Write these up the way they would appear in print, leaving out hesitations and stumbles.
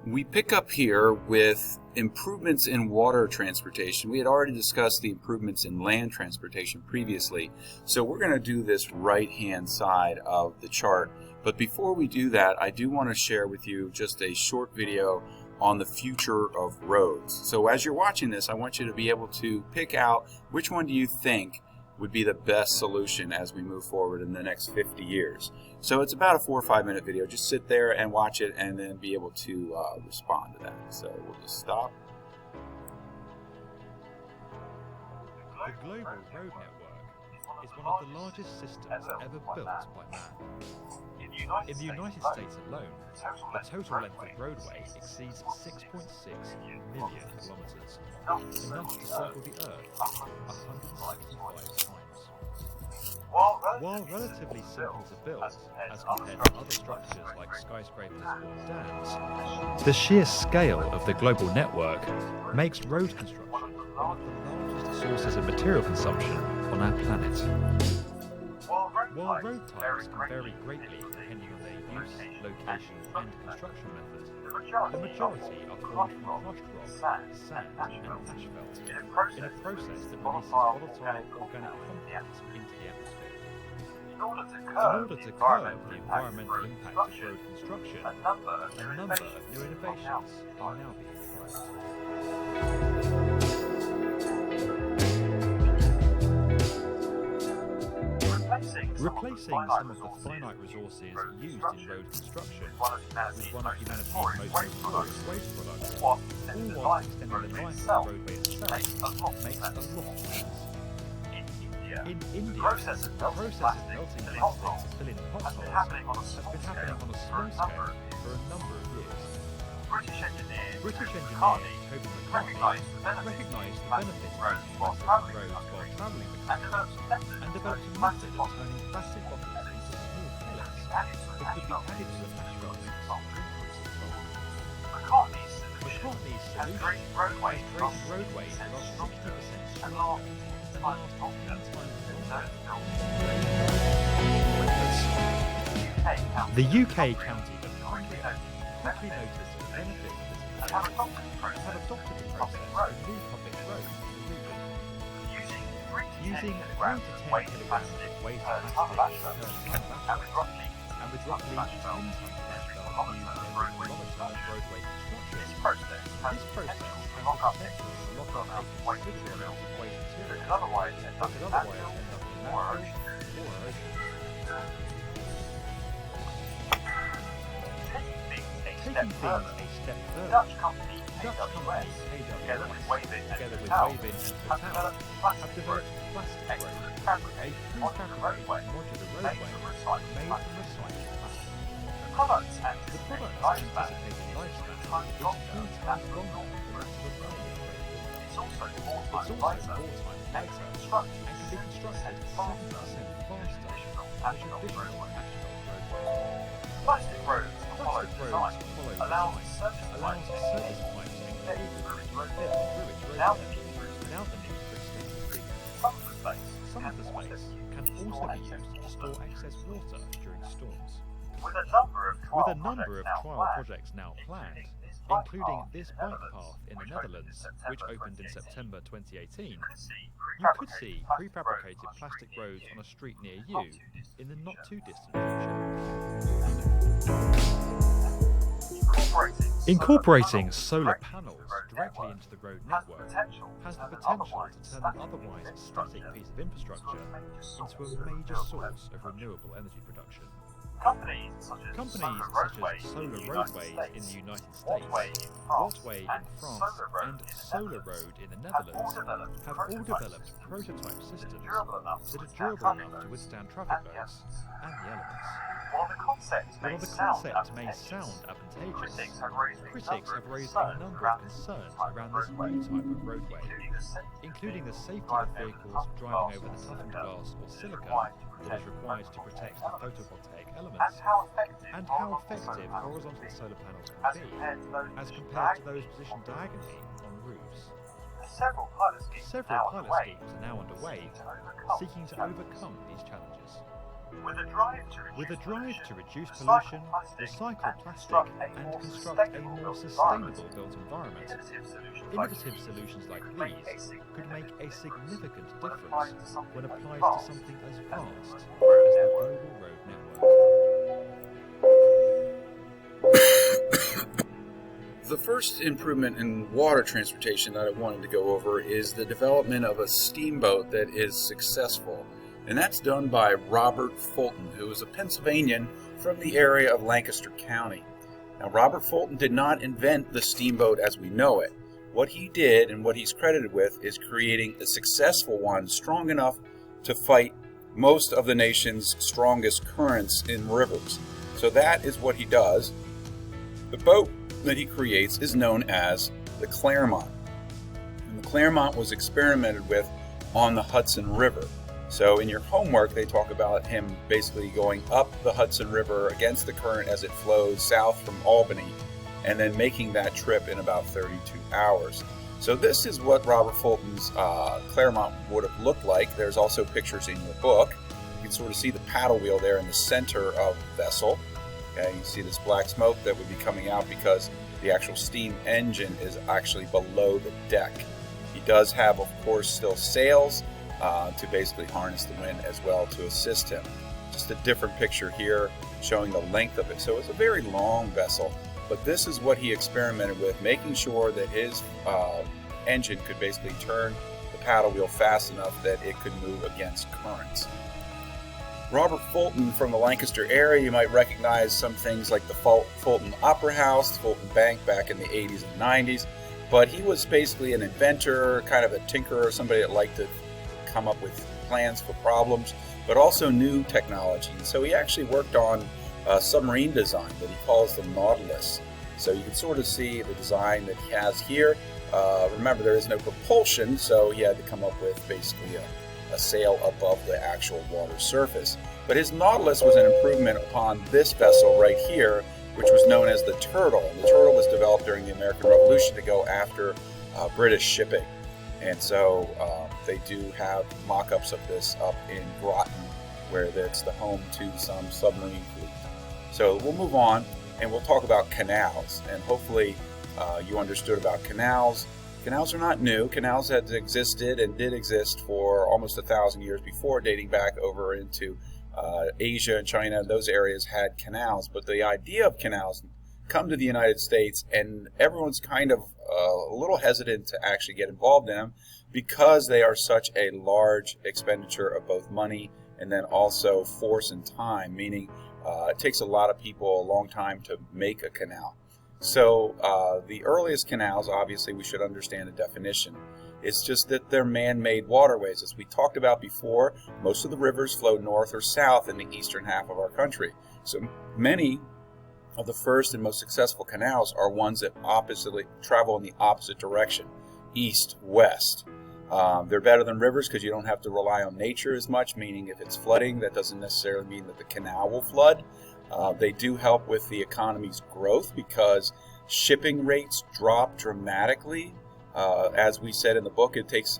We pick up here with improvements in water transportation. We had already discussed the improvements in land transportation previously, so we're going to do this right-hand side of the chart. But before we do that, I do want to share with you just a short video on the future of roads. So as you're watching this, I want you to be able to pick out which one do you think would be the best solution as we move forward in the next 50 years. So it's about a 4 or 5 minute video. Just sit there and watch it and then be able to respond to that. So we'll just stop. The global road network is one of the largest systems ever built by man. In the United States alone, the total length of roadway exceeds 6.6 million kilometers, enough to circle the Earth 165 times. While relatively simple to build as compared to other structures like skyscrapers or dams, the sheer scale of the global network makes road construction one of the largest sources of material consumption on our planet. While road types can vary greatly depending on their use, location and construction method, the majority are formed from crushed rock, sand and asphalt in a process that releases volatile organic compounds into the atmosphere. In order to curb the environmental impact of road construction, a number of new innovations are now being tried. Replacing some of the finite resources used in road construction with one of humanity's most notorious waste products, all whilst extending the life of the roadway itself, makes a lot of sense. In India, the process of melting plastics to fill in potholes has been happening on a small scale for a number of years. British engineer Toby McCartney recognised the benefits of plastic roads while travelling and developed a method of turning plastic bottles into small pellets that could be added to the asphalt mix. McCartney's solution has created roadways that are 60% and last 10 times longer than those built. The UK county that quickly noticed the benefits of this and have adopted the process of new public roads in the region. Using 3 to 10 kilograms of waste plastic per ton of asphalt, and with roughly 10 tons of asphalt used in every kilometre of roadway construction, this process has the potential to lock up a considerable amount of waste material that could otherwise end up in landfill or ocean. Taking things a step further, Dutch company AWS, together with Wavin and Total, have developed plastic roads, a prefabricated modular roadway made from recycled plastic. The product's anticipated lifespan is 3 times longer than that of normal roads. It's also 4 times lighter and can be constructed 7% faster than traditional asphalt roadways. Plastic roads follow design, allowing surface pipes to fit through its roadway. Now the need for extended bigger. Some of the space can also be used to store excess water during storms. With a number of trial projects now planned, including this bike path in the Netherlands, which opened in September 2018, you could see prefabricated plastic roads on a street near you in the not too distant future. Incorporating solar panels directly into the road network has the potential to turn an otherwise static piece of infrastructure into a major source of renewable energy production. Companies such as Solar Roadways in the United States, Wattway in France, and Solar Road in the Netherlands have all developed prototype systems that are durable enough to withstand traffic loads and the elements. While the concept may sound advantageous, critics have raised a number of concerns around this new type of roadway, including the safety of vehicles driving over the toughened glass or silicone that is required to protect the photovoltaic elements, and how effective horizontal solar panels can be as compared to those positioned diagonally on roofs. Several pilot schemes are now underway seeking to overcome these challenges. With a drive to reduce pollution, recycle plastic, and construct a more sustainable built environment, innovative solutions like these could make a significant difference when applied to something as vast as the global road network. The first improvement in water transportation that I wanted to go over is the development of a steamboat that is successful. And that's done by Robert Fulton, who is a Pennsylvanian from the area of Lancaster County. Now, Robert Fulton did not invent the steamboat as we know it. What he did, and what he's credited with, is creating a successful one strong enough to fight most of the nation's strongest currents in rivers. So that is what he does. The boat that he creates is known as the Clermont. And the Clermont was experimented with on the Hudson River. So in your homework, they talk about him basically going up the Hudson River against the current as it flows south from Albany, and then making that trip in about 32 hours. So this is what Robert Fulton's Clermont would have looked like. There's also pictures in your book. You can sort of see the paddle wheel there in the center of the vessel. Okay, you see this black smoke that would be coming out because the actual steam engine is actually below the deck. He does have, of course, still sails to basically harness the wind as well to assist him. Just a different picture here showing the length of it. So it's a very long vessel, but this is what he experimented with, making sure that his engine could basically turn the paddle wheel fast enough that it could move against currents. Robert Fulton from the Lancaster area, you might recognize some things like the Fulton Opera House, Fulton Bank back in the 80s and 90s, but he was basically an inventor, kind of a tinkerer, somebody that liked to come up with plans for problems, but also new technology. And so he actually worked on a submarine design that he calls the Nautilus. So you can sort of see the design that he has here. Remember, there is no propulsion, so he had to come up with basically a sail above the actual water surface. But his Nautilus was an improvement upon this vessel right here, which was known as the Turtle. And the Turtle was developed during the American Revolution to go after British shipping. And so they do have mock-ups of this up in Groton, where it's the home to some submarine fleet. So we'll move on and we'll talk about canals. And hopefully you understood about canals. Canals are not new. Canals had existed and did exist for almost 1,000 years before, dating back over into Asia and China. Those areas had canals. But the idea of canals come to the United States, and everyone's kind of a little hesitant to actually get involved in them because they are such a large expenditure of both money and then also force and time, meaning it takes a lot of people a long time to make a canal. So the earliest canals, obviously we should understand the definition. It's just that they're man-made waterways. As we talked about before, most of the rivers flow north or south in the eastern half of our country. So many of the first and most successful canals are ones that travel in the opposite direction, east-west. They're better than rivers because you don't have to rely on nature as much, meaning if it's flooding, that doesn't necessarily mean that the canal will flood. They do help with the economy's growth because shipping rates drop dramatically. As we said in the book, it takes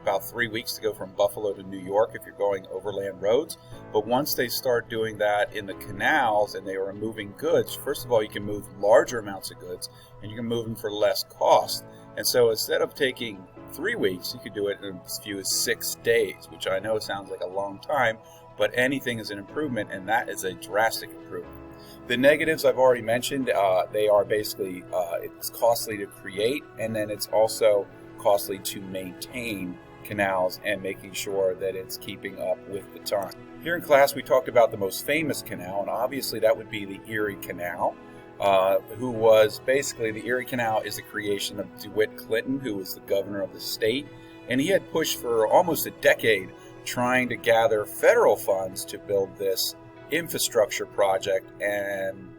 about 3 weeks to go from Buffalo to New York if you're going overland roads. But once they start doing that in the canals and they are moving goods, first of all, you can move larger amounts of goods and you can move them for less cost. And so instead of taking 3 weeks, you could do it in as few as 6 days, which I know sounds like a long time, but anything is an improvement, and that is a drastic improvement. The negatives I've already mentioned, they are basically, it's costly to create, and then it's also costly to maintain canals and making sure that it's keeping up with the time. Here in class, we talked about the most famous canal, and obviously that would be the Erie Canal, who was basically, the Erie Canal is the creation of DeWitt Clinton, who was the governor of the state, and he had pushed for almost a decade trying to gather federal funds to build this infrastructure project, and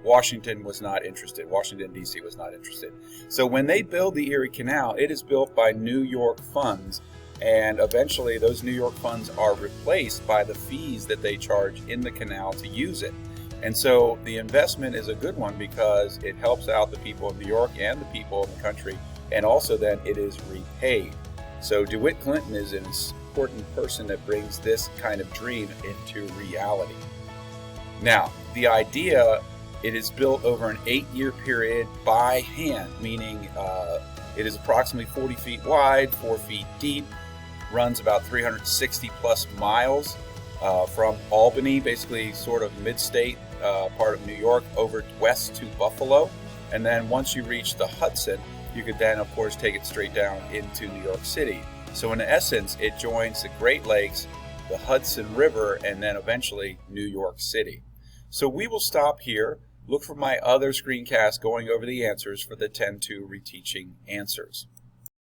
Washington was not interested. Washington, D.C. was not interested. So when they build the Erie Canal, it is built by New York funds, and eventually those New York funds are replaced by the fees that they charge in the canal to use it. And so the investment is a good one because it helps out the people of New York and the people in the country, and also then it is repaid. So DeWitt Clinton is in his important person that brings this kind of dream into reality. Now, the idea, it is built over an 8-year period by hand, meaning it is approximately 40 feet wide, 4 feet deep, runs about 360 plus miles from Albany, basically sort of mid-state part of New York, over west to Buffalo. And then once you reach the Hudson, you could then, of course, take it straight down into New York City. So in essence, it joins the Great Lakes, the Hudson River, and then eventually New York City. So we will stop here. Look for my other screencast going over the answers for the 10-2 reteaching answers.